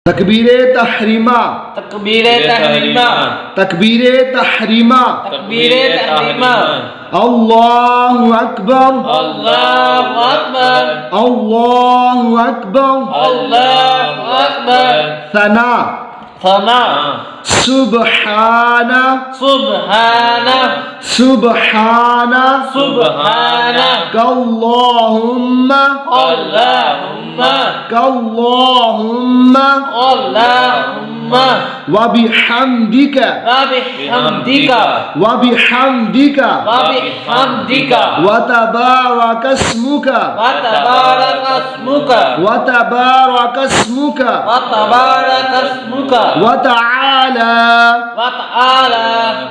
तकबीरे तहरीमा तकबीरे तहरीमा तकबीरे तहरीमा तकबीरे तहरीमा अल्लाहु अकबर अल्लाहु अकबर अल्लाहु अकबर अल्लाहु अकबर सना सना सुबहाना सुबहाना सुबहाना सुबहाना कल्लाहुम्मा अल्लाहुम्मा कल्लाहुम्मा अल्लाहुम्मा वबिहम्दिका वबिहम्दिका वबिहम्दिका वबिहम्दिका वतबारक अस्मुका वतबारक अस्मुका वतबारक अस्मुका वतबारक अस्मुका वतआला वतआला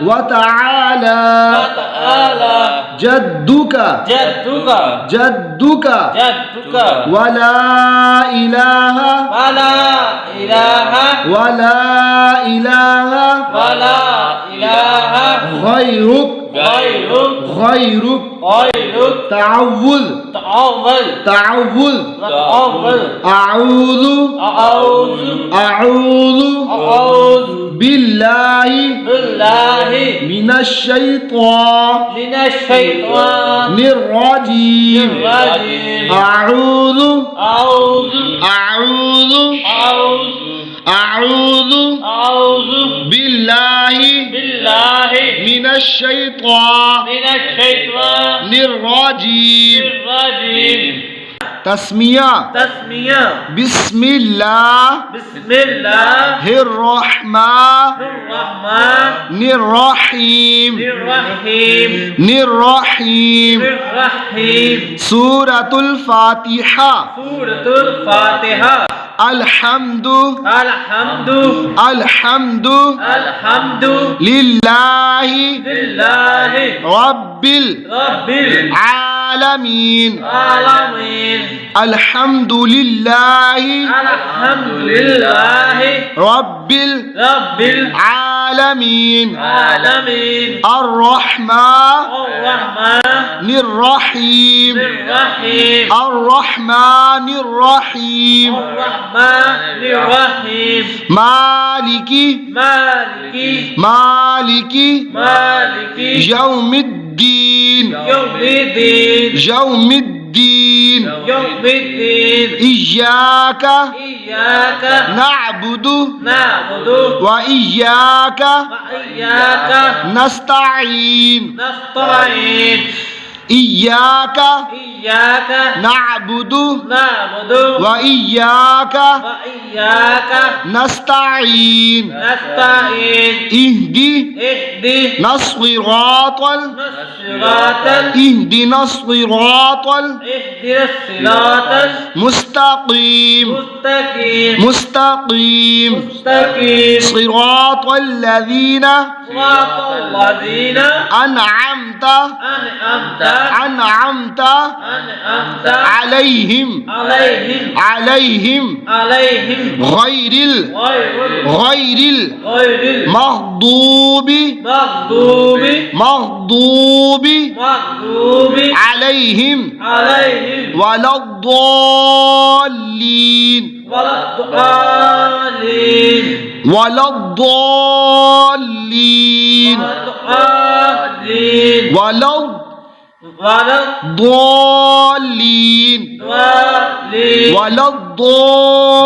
वतआला वतआला जद्दुका जद्दुका जद्दुका जद्दुका वला इलाहा वला इलाहा वला इलाहा वला इलाहा गैरुक गैरुक गैरुक गैरुक ताउल तअव्वल ताउल तअव्वल अऊज़ु अऊज़ु अऊज़ु अऊज़ु बिल्लाहि बिल्लाहि मिनश मिनश शैतानिर रजीम रजीम अऊज़ु अऊज़ु अऊज़ु अऊज़ु अऊज़ु अऊज़ु बिल्लाहि बिल्लाहि मिनश मिनश शैतानिर रजीम रजीम तस्मिया तस्मिया बिस्मिल्लाह बिस्मिल्लाहिर रहमानिर रहीम रहीम निर्रहीम रहीम सूरतुल फातिहा सूरतुल फातिहा अल्हम्दु अल्हम्दु अल्हम्दु अल्हम्दु लिल्लाहि लिल्लाहि रब्बिल रब्बिल आलमीन आलमीन अल्हम्दुलिल्लाहि अल्हम्दुलिल्लाहि रब्बिल रब्बिल आलमीन आलमीन अर्रहमानिर रहीम रहीम अर्रहमानिर रहीम रहीम मालिकी मालिकी मालिकी मालिकी यौमिद्दीन यौमिद्दीन यौमिद्दीन यौमिद्दीन इय्याका इय्याका नअबुदु नअबुदु व इय्याका व इय्याका नस्तईन नस्तईन इय्याका इय्याका नअबुदु नअबुदु व इय्याका व इय्याका नस्तईन नस्तईन इहदी इहदी नस्सिरातल नस्सिरातल इहदिना الصراطल اهدنا الصراط मुस्तकीम المستقيم मुस्तकीम مستقيم صراط الذين صراط الذين أنعمت أنعمت أنعمت أنعمت عليهم عليهم عليهم عليهم غير غير المغضوب مغضوب مغضوب مغضوب عليهم عليهم ولا الضالين ولا الضالين ولا الضالين ولا الضالين ولا الضالين